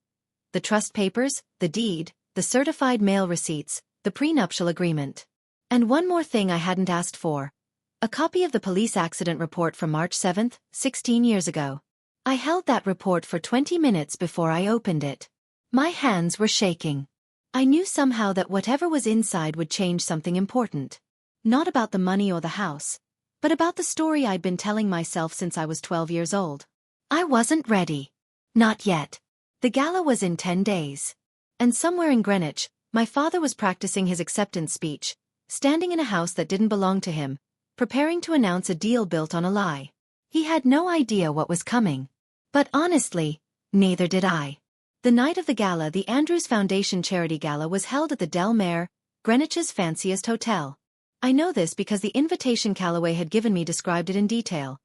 The trust papers, the deed, the certified mail receipts, the prenuptial agreement. And one more thing I hadn't asked for. A copy of the police accident report from March 7th, 16 years ago. I held that report for 20 minutes before I opened it. My hands were shaking. I knew somehow that whatever was inside would change something important. Not about the money or the house, but about the story I'd been telling myself since I was 12 years old. I wasn't ready. Not yet. The gala was in 10 days. And somewhere in Greenwich, my father was practicing his acceptance speech, standing in a house that didn't belong to him, preparing to announce a deal built on a lie. He had no idea what was coming. But honestly, neither did I. The night of the gala, the Andrews Foundation Charity Gala, was held at the Del Mar, Greenwich's fanciest hotel. I know this because the invitation Calloway had given me described it in detail.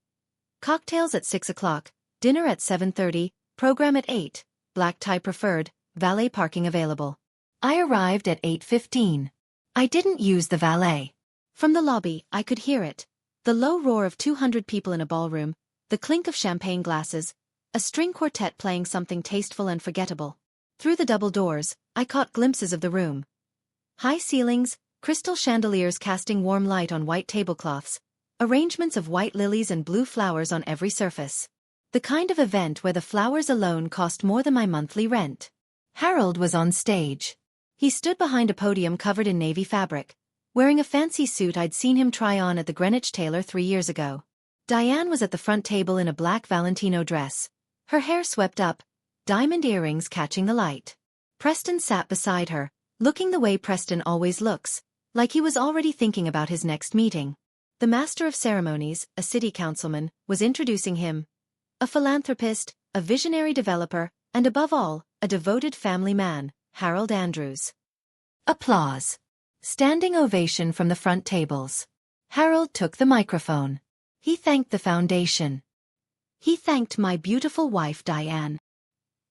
Cocktails at 6 o'clock, dinner at 7:30, program at 8, black tie preferred, valet parking available. I arrived at 8:15. I didn't use the valet. From the lobby, I could hear it. The low roar of 200 people in a ballroom, the clink of champagne glasses, a string quartet playing something tasteful and forgettable. Through the double doors, I caught glimpses of the room. High ceilings, crystal chandeliers casting warm light on white tablecloths, arrangements of white lilies and blue flowers on every surface. The kind of event where the flowers alone cost more than my monthly rent. Harold was on stage. He stood behind a podium covered in navy fabric, wearing a fancy suit I'd seen him try on at the Greenwich Tailor 3 years ago. Diane was at the front table in a black Valentino dress, her hair swept up, diamond earrings catching the light. Preston sat beside her, looking the way Preston always looks, like he was already thinking about his next meeting. The master of ceremonies, a city councilman, was introducing him. A philanthropist, a visionary developer, and above all, a devoted family man, Harold Andrews. Applause. Standing ovation from the front tables. Harold took the microphone. He thanked the foundation. He thanked my beautiful wife Diane.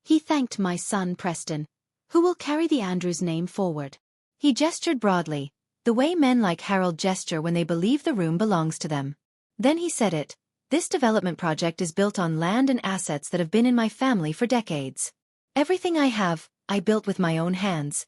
He thanked my son Preston, who will carry the Andrews name forward. He gestured broadly, the way men like Harold gesture when they believe the room belongs to them. Then he said it. This development project is built on land and assets that have been in my family for decades. Everything I have, I built with my own hands.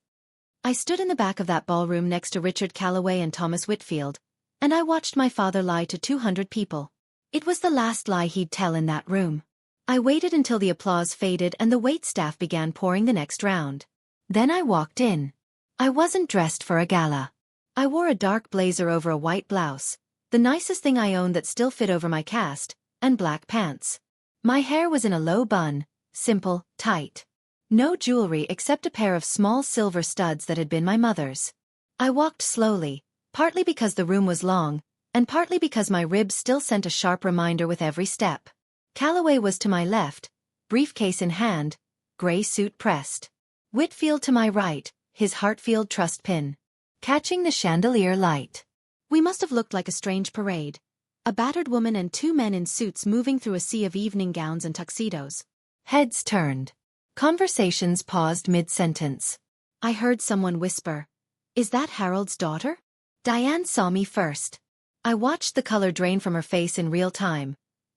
I stood in the back of that ballroom next to Richard Calloway and Thomas Whitfield, and I watched my father lie to 200 people. It was the last lie he'd tell in that room. I waited until the applause faded and the waitstaff began pouring the next round. Then I walked in. I wasn't dressed for a gala. I wore a dark blazer over a white blouse, the nicest thing I owned that still fit over my cast, and black pants. My hair was in a low bun, simple, tight. No jewelry except a pair of small silver studs that had been my mother's. I walked slowly, partly because the room was long, and partly because my ribs still sent a sharp reminder with every step. Calloway was to my left, briefcase in hand, gray suit pressed. Whitfield to my right, his Hartfield trust pin. Catching the chandelier light. We must have looked like a strange parade. A battered woman and 2 men in suits moving through a sea of evening gowns and tuxedos. Heads turned. Conversations paused mid-sentence. I heard someone whisper, "Is that Harold's daughter?" Diane saw me first. I watched the color drain from her face in real time.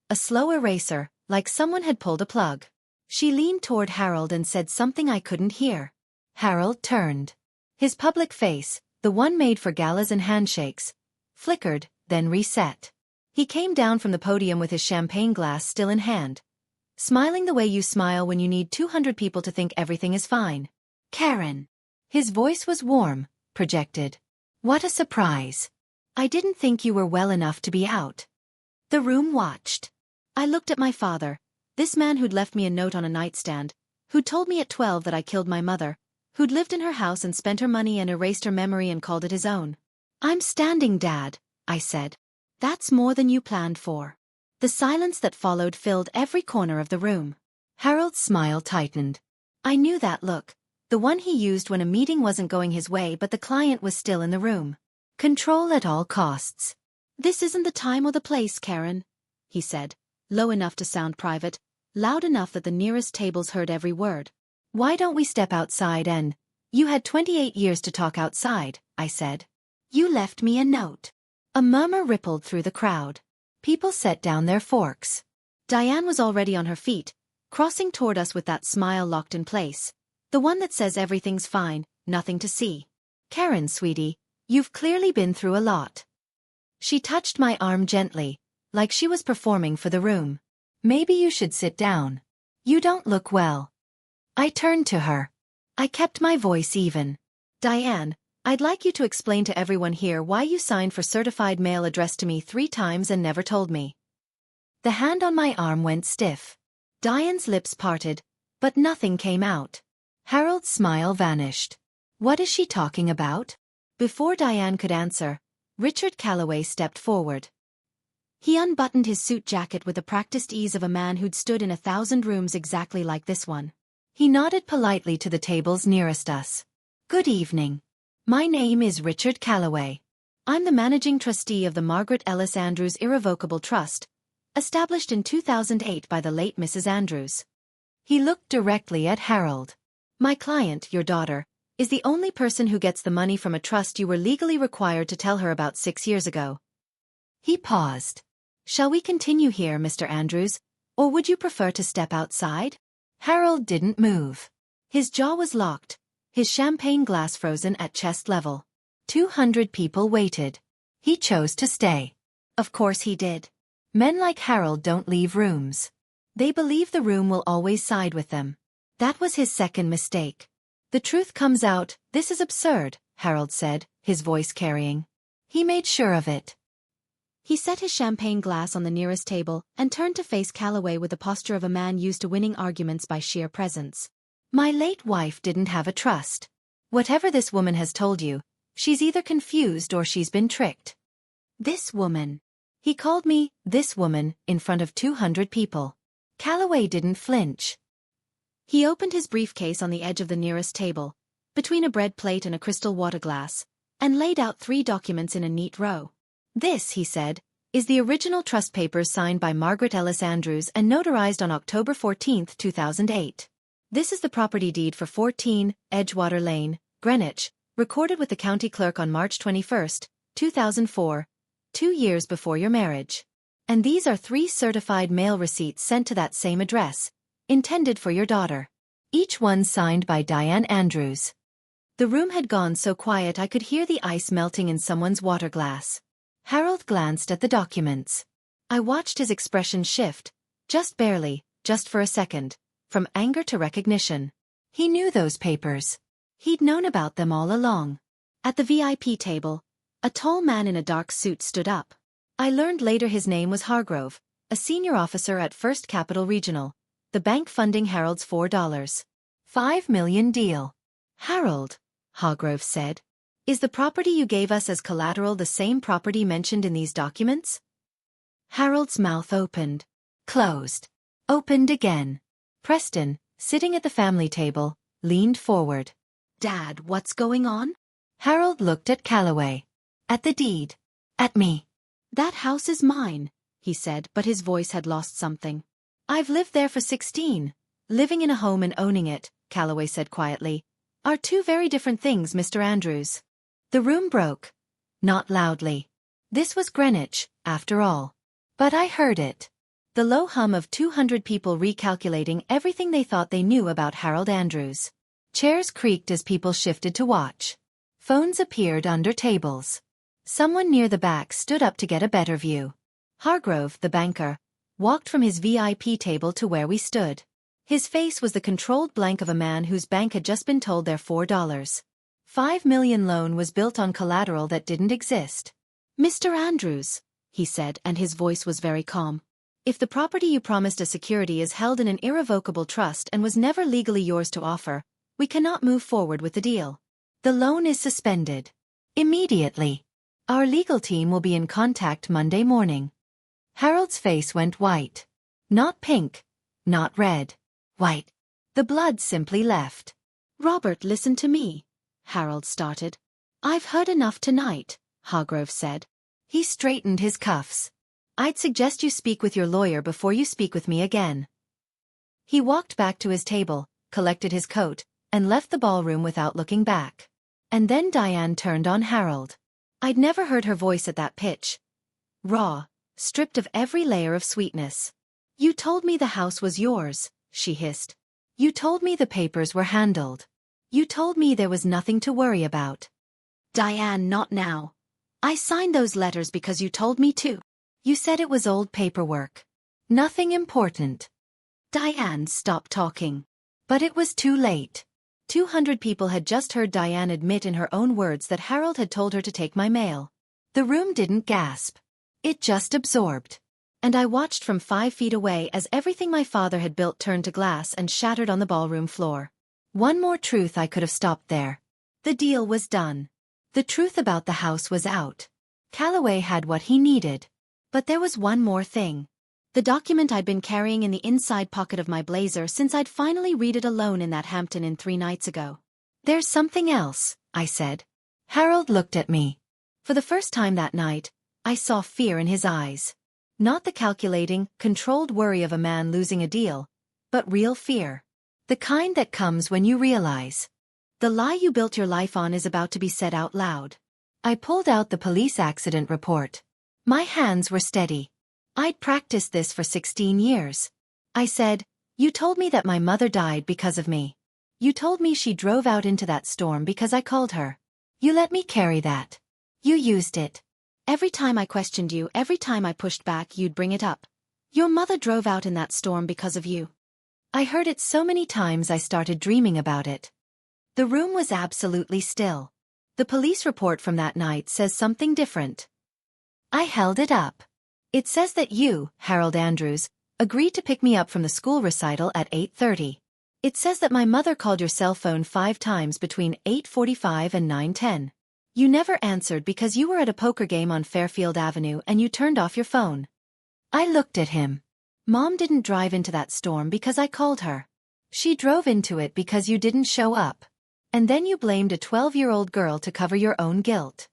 A slow eraser, like someone had pulled a plug. She leaned toward Harold and said something I couldn't hear. Harold turned. His public face, the one made for galas and handshakes, flickered, then reset. He came down from the podium with his champagne glass still in hand, smiling the way you smile when you need 200 people to think everything is fine. "Karen." His voice was warm, projected. "What a surprise. I didn't think you were well enough to be out." The room watched. I looked at my father, this man who'd left me a note on a nightstand, who'd told me at 12 that I killed my mother, who'd lived in her house and spent her money and erased her memory and called it his own. "I'm standing, Dad," I said. "That's more than you planned for." The silence that followed filled every corner of the room. Harold's smile tightened. I knew that look, the one he used when a meeting wasn't going his way but the client was still in the room. Control at all costs. "This isn't the time or the place, Karen," he said, low enough to sound private, loud enough that the nearest tables heard every word. Why don't we step outside and— You had 28 years to talk outside, I said. You left me a note. A murmur rippled through the crowd. People set down their forks. Diane was already on her feet, crossing toward us with that smile locked in place. The one that says everything's fine, nothing to see. Karen, sweetie, you've clearly been through a lot. She touched my arm gently, like she was performing for the room. Maybe you should sit down. You don't look well. I turned to her. I kept my voice even. Diane, I'd like you to explain to everyone here why you signed for certified mail addressed to me 3 times and never told me. The hand on my arm went stiff. Diane's lips parted, but nothing came out. Harold's smile vanished. What is she talking about? Before Diane could answer, Richard Calloway stepped forward. He unbuttoned his suit jacket with the practiced ease of a man who'd stood in 1,000 rooms exactly like this one. He nodded politely to the tables nearest us. Good evening. My name is Richard Calloway. I'm the managing trustee of the Margaret Ellis Andrews Irrevocable Trust, established in 2008 by the late Mrs. Andrews. He looked directly at Harold. My client, your daughter, is the only person who gets the money from a trust you were legally required to tell her about 6 years ago. He paused. Shall we continue here, Mr. Andrews, or would you prefer to step outside? Harold didn't move. His jaw was locked, his champagne glass frozen at chest level. 200 people waited. He chose to stay. Of course he did. Men like Harold don't leave rooms. They believe the room will always side with them. That was his second mistake. The truth comes out, this is absurd, Harold said, his voice carrying. He made sure of it. He set his champagne glass on the nearest table and turned to face Calloway with the posture of a man used to winning arguments by sheer presence. My late wife didn't have a trust. Whatever this woman has told you, she's either confused or she's been tricked. This woman. He called me, this woman, in front of 200 people. Calloway didn't flinch. He opened his briefcase on the edge of the nearest table, between a bread plate and a crystal water glass, and laid out 3 documents in a neat row. This, he said, is the original trust papers signed by Margaret Ellis Andrews and notarized on October 14, 2008. This is the property deed for 14, Edgewater Lane, Greenwich, recorded with the county clerk on March 21, 2004, 2 years before your marriage. And these are 3 certified mail receipts sent to that same address, intended for your daughter. Each one signed by Diane Andrews. The room had gone so quiet I could hear the ice melting in someone's water glass. Harold glanced at the documents. I watched his expression shift, just barely, just for a second, from anger to recognition. He knew those papers. He'd known about them all along. At the VIP table, a tall man in a dark suit stood up. I learned later his name was Hargrove, a senior officer at First Capital Regional, the bank funding Harold's $4.5 million deal. Harold, Hargrove said, is the property you gave us as collateral the same property mentioned in these documents? Harold's mouth opened, closed, opened again. Preston, sitting at the family table, leaned forward. Dad, what's going on? Harold looked at Calloway. At the deed. At me. That house is mine, he said, but his voice had lost something. I've lived there for 16. Living in a home and owning it, Calloway said quietly, are 2 very different things, Mr. Andrews. The room broke. Not loudly. This was Greenwich, after all. But I heard it. The low hum of 200 people recalculating everything they thought they knew about Harold Andrews. Chairs creaked as people shifted to watch. Phones appeared under tables. Someone near the back stood up to get a better view. Hargrove, the banker, walked from his VIP table to where we stood. His face was the controlled blank of a man whose bank had just been told their $4.5 million loan was built on collateral that didn't exist. Mr. Andrews, he said, and his voice was very calm. If the property you promised as security is held in an irrevocable trust and was never legally yours to offer, we cannot move forward with the deal. The loan is suspended. Immediately. Our legal team will be in contact Monday morning. Harold's face went white. Not pink. Not red. White. The blood simply left. Robert, listen to me, Harold started. I've heard enough tonight, Hargrove said. He straightened his cuffs. I'd suggest you speak with your lawyer before you speak with me again. He walked back to his table, collected his coat, and left the ballroom without looking back. And then Diane turned on Harold. I'd never heard her voice at that pitch. Raw, stripped of every layer of sweetness. "You told me the house was yours," she hissed. "You told me the papers were handled. You told me there was nothing to worry about." "Diane, not now. I signed those letters because you told me to. You said it was old paperwork. Nothing important." Diane stopped talking. But it was too late. 200 people had just heard Diane admit in her own words that Harold had told her to take my mail. The room didn't gasp. It just absorbed. And I watched from 5 feet away as everything my father had built turned to glass and shattered on the ballroom floor. One more truth I could have stopped there. The deal was done. The truth about the house was out. Calloway had what he needed. But there was one more thing. The document I'd been carrying in the inside pocket of my blazer since I'd finally read it alone in that Hampton Inn 3 nights ago. "There's something else," I said. Harold looked at me. For the first time that night, I saw fear in his eyes. Not the calculating, controlled worry of a man losing a deal, but real fear. The kind that comes when you realize the lie you built your life on is about to be said out loud. I pulled out the police accident report. My hands were steady. I'd practiced this for 16 years. I said, "You told me that my mother died because of me. You told me she drove out into that storm because I called her. You let me carry that. You used it. Every time I questioned you, every time I pushed back, you'd bring it up. Your mother drove out in that storm because of you." I heard it so many times I started dreaming about it. The room was absolutely still. The police report from that night says something different. I held it up. It says that you, Harold Andrews, agreed to pick me up from the school recital at 8:30. It says that my mother called your cell phone 5 times between 8:45 and 9:10. You never answered because you were at a poker game on Fairfield Avenue and you turned off your phone. I looked at him. Mom didn't drive into that storm because I called her. She drove into it because you didn't show up. And then you blamed a 12-year-old girl to cover your own guilt.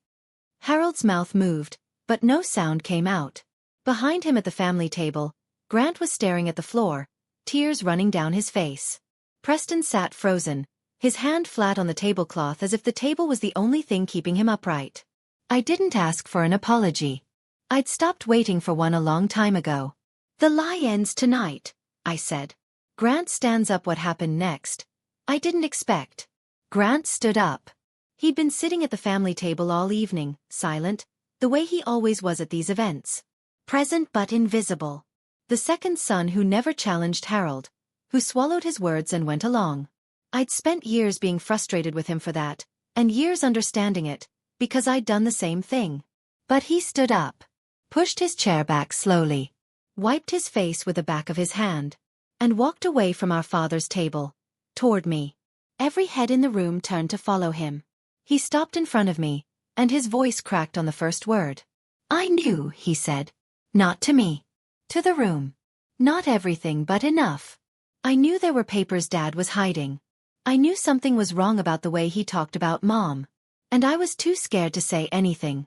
Harold's mouth moved, but no sound came out. Behind him at the family table, Grant was staring at the floor, tears running down his face. Preston sat frozen, his hand flat on the tablecloth as if the table was the only thing keeping him upright. I didn't ask for an apology. I'd stopped waiting for one a long time ago. "The lie ends tonight," I said. Grant stands up. What happened next? I didn't expect. Grant stood up. He'd been sitting at the family table all evening, silent, the way he always was at these events. Present but invisible. The second son who never challenged Harold, who swallowed his words and went along. I'd spent years being frustrated with him for that, and years understanding it, because I'd done the same thing. But he stood up, pushed his chair back slowly, wiped his face with the back of his hand, and walked away from our father's table, toward me. Every head in the room turned to follow him. He stopped in front of me, and his voice cracked on the first word. "I knew," he said. "Not to me. To the room. Not everything but enough. I knew there were papers Dad was hiding. I knew something was wrong about the way he talked about Mom. And I was too scared to say anything."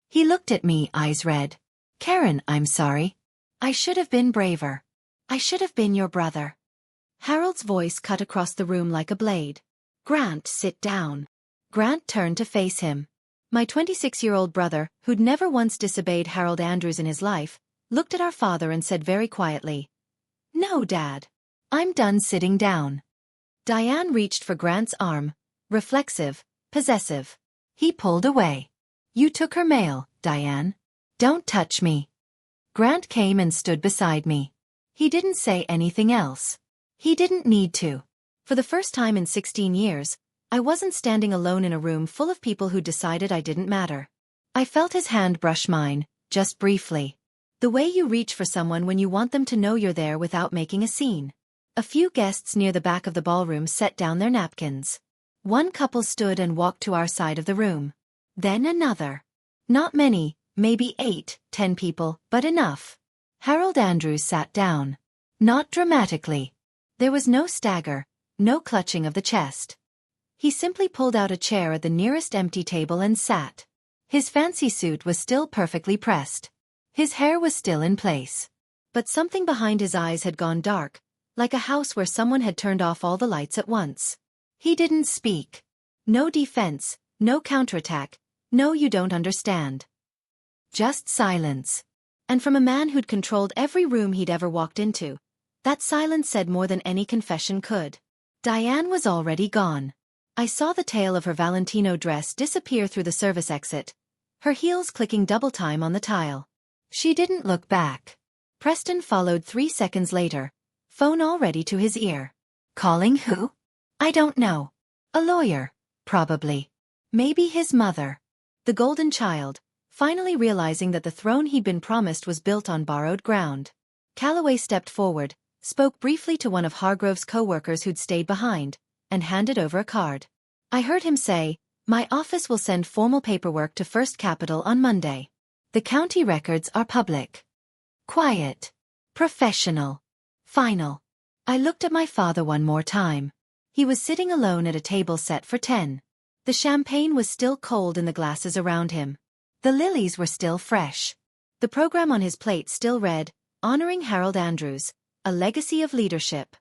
He looked at me, eyes red. "Karen, I'm sorry. I should have been braver. I should have been your brother." Harold's voice cut across the room like a blade. "Grant, sit down." Grant turned to face him. My 26-year-old brother, who'd never once disobeyed Harold Andrews in his life, looked at our father and said very quietly, "No, Dad. I'm done sitting down." Diane reached for Grant's arm, reflexive, possessive. He pulled away. "You took her mail, Diane. Don't touch me." Grant came and stood beside me. He didn't say anything else. He didn't need to. For the first time in 16 years, I wasn't standing alone in a room full of people who decided I didn't matter. I felt his hand brush mine, just briefly. The way you reach for someone when you want them to know you're there without making a scene. A few guests near the back of the ballroom set down their napkins. One couple stood and walked to our side of the room. Then another. Not many, maybe 8, 10 people, but enough. Harold Andrews sat down. Not dramatically. There was no stagger, no clutching of the chest. He simply pulled out a chair at the nearest empty table and sat. His fancy suit was still perfectly pressed. His hair was still in place. But something behind his eyes had gone dark, like a house where someone had turned off all the lights at once. He didn't speak. No defense, no counterattack, no you don't understand. Just silence. And from a man who'd controlled every room he'd ever walked into, that silence said more than any confession could. Diane was already gone. I saw the tail of her Valentino dress disappear through the service exit, her heels clicking double time on the tile. She didn't look back. Preston followed 3 seconds later, phone already to his ear. Calling who? I don't know. A lawyer, probably. Maybe his mother. The golden child, finally realizing that the throne he'd been promised was built on borrowed ground. Calloway stepped forward, spoke briefly to one of Hargrove's co-workers who'd stayed behind, and handed over a card. I heard him say, "My office will send formal paperwork to First Capital on Monday. The county records are public." Quiet. Professional. Final. I looked at my father one more time. He was sitting alone at a table set for 10. The champagne was still cold in the glasses around him. The lilies were still fresh. The program on his plate still read, "Honoring Harold Andrews, a legacy of leadership."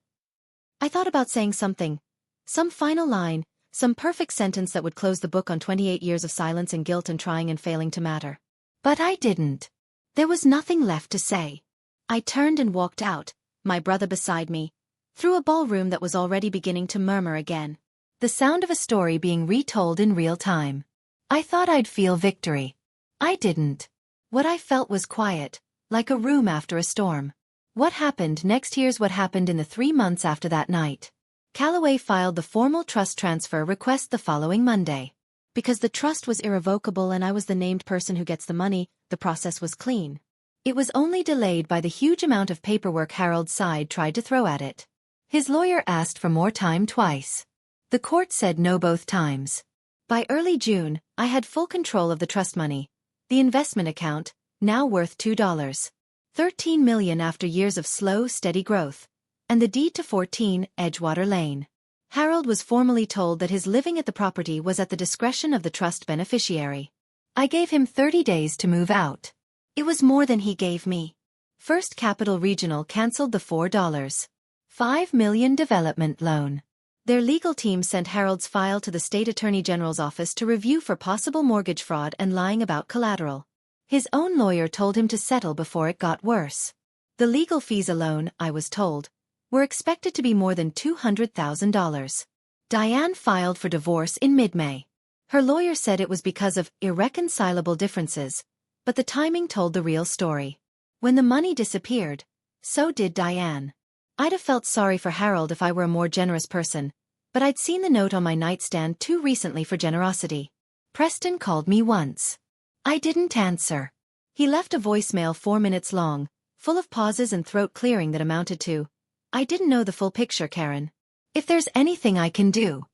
I thought about saying something. Some final line, some perfect sentence that would close the book on 28 years of silence and guilt and trying and failing to matter. But I didn't. There was nothing left to say. I turned and walked out, my brother beside me, through a ballroom that was already beginning to murmur again. The sound of a story being retold in real time. I thought I'd feel victory. I didn't. What I felt was quiet, like a room after a storm. What happened next? Here's what happened in the 3 months after that night. Calloway filed the formal trust transfer request the following Monday. Because the trust was irrevocable and I was the named person who gets the money, the process was clean. It was only delayed by the huge amount of paperwork Harold's side tried to throw at it. His lawyer asked for more time twice. The court said no both times. By early June, I had full control of the trust money, the investment account, now worth $2.13 million after years of slow, steady growth, and the deed to 14 Edgewater Lane. Harold was formally told that his living at the property was at the discretion of the trust beneficiary. I gave him 30 days to move out. It was more than he gave me. First Capital Regional canceled the $4.5 million development loan. Their legal team sent Harold's file to the State Attorney General's office to review for possible mortgage fraud and lying about collateral. His own lawyer told him to settle before it got worse. The legal fees alone, I was told, were expected to be more than $200,000. Diane filed for divorce in mid-May. Her lawyer said it was because of irreconcilable differences, but the timing told the real story. When the money disappeared, so did Diane. I'd have felt sorry for Harold if I were a more generous person, but I'd seen the note on my nightstand too recently for generosity. Preston called me once. I didn't answer. He left a voicemail 4 minutes long, full of pauses and throat clearing that amounted to, "I didn't know the full picture, Karen. If there's anything I can do."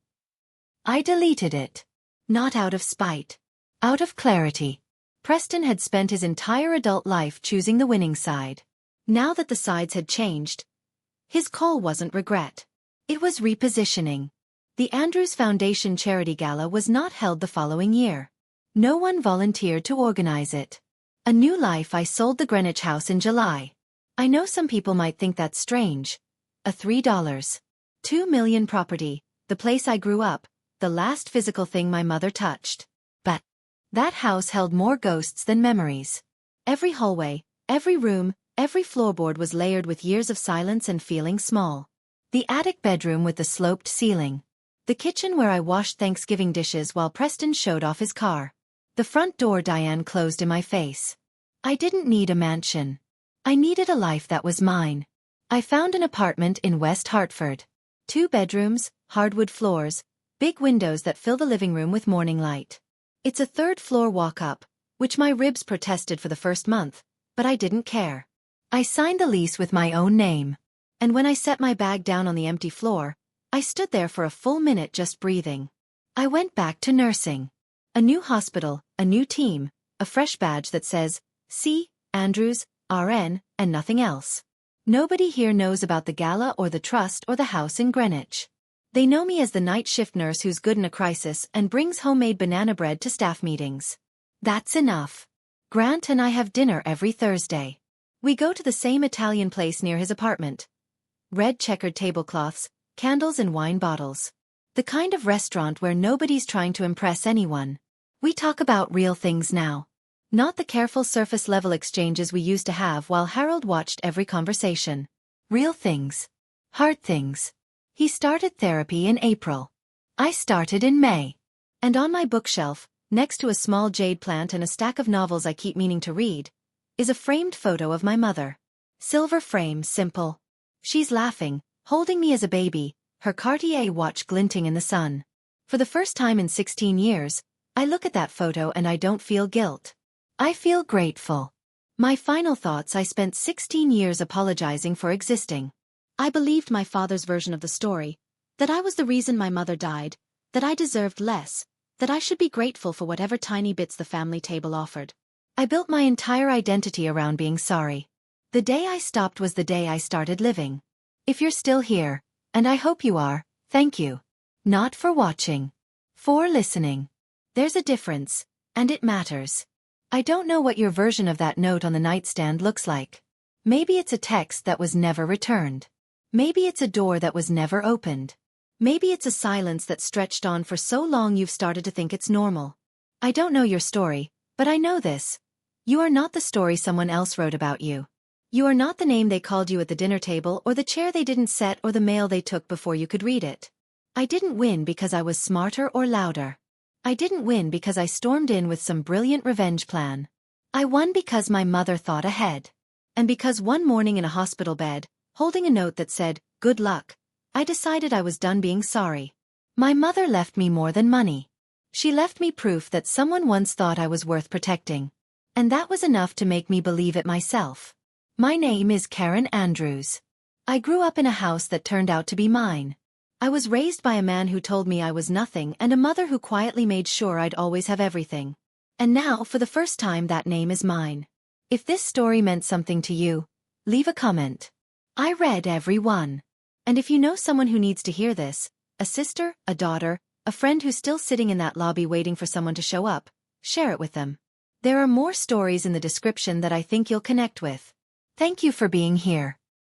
I deleted it. Not out of spite. Out of clarity. Preston had spent his entire adult life choosing the winning side. Now that the sides had changed, his call wasn't regret. It was repositioning. The Andrews Foundation Charity Gala was not held the following year. No one volunteered to organize it. A new life. I sold the Greenwich house in July. I know some people might think that's strange. A $3.2 million property, the place I grew up, the last physical thing my mother touched. But that house held more ghosts than memories. Every hallway, every room, every floorboard was layered with years of silence and feeling small. The attic bedroom with the sloped ceiling. The kitchen where I washed Thanksgiving dishes while Preston showed off his car. The front door Diane closed in my face. I didn't need a mansion. I needed a life that was mine. I found an apartment in West Hartford. 2 bedrooms, hardwood floors, big windows that fill the living room with morning light. It's a 3rd-floor walk-up, which my ribs protested for the first month, but I didn't care. I signed the lease with my own name. And when I set my bag down on the empty floor, I stood there for a full minute just breathing. I went back to nursing. A new hospital, a new team, a fresh badge that says, C. Andrews, RN, and nothing else. Nobody here knows about the gala or the trust or the house in Greenwich. They know me as the night shift nurse who's good in a crisis and brings homemade banana bread to staff meetings. That's enough. Grant and I have dinner every Thursday. We go to the same Italian place near his apartment. red checkered tablecloths, candles and wine bottles. The kind of restaurant where nobody's trying to impress anyone. We talk about real things now. Not the careful surface-level exchanges we used to have while Harold watched every conversation. Real things. Hard things. He started therapy in April. I started in May. And on my bookshelf, next to a small jade plant and a stack of novels I keep meaning to read, is a framed photo of my mother. Silver frame, simple. She's laughing, holding me as a baby, her Cartier watch glinting in the sun. For the first time in 16 years, I look at that photo and I don't feel guilt. I feel grateful. My final thoughts: I spent 16 years apologizing for existing. I believed my father's version of the story, that I was the reason my mother died, that I deserved less, that I should be grateful for whatever tiny bits the family table offered. I built my entire identity around being sorry. The day I stopped was the day I started living. If you're still here, and I hope you are, thank you. Not for watching. For listening. There's a difference, and it matters. I don't know what your version of that note on the nightstand looks like. Maybe it's a text that was never returned. Maybe it's a door that was never opened. Maybe it's a silence that stretched on for so long you've started to think it's normal. I don't know your story, but I know this. You are not the story someone else wrote about you. You are not the name they called you at the dinner table or the chair they didn't set or the mail they took before you could read it. I didn't win because I was smarter or louder. I didn't win because I stormed in with some brilliant revenge plan. I won because my mother thought ahead. And because one morning in a hospital bed, holding a note that said, "Good luck," I decided I was done being sorry. My mother left me more than money. She left me proof that someone once thought I was worth protecting. And that was enough to make me believe it myself. My name is Karen Andrews. I grew up in a house that turned out to be mine. I was raised by a man who told me I was nothing and a mother who quietly made sure I'd always have everything. And now, for the first time, that name is mine. If this story meant something to you, leave a comment. I read every one. And if you know someone who needs to hear this, a sister, a daughter, a friend who's still sitting in that lobby waiting for someone to show up, share it with them. There are more stories in the description that I think you'll connect with. Thank you for being here.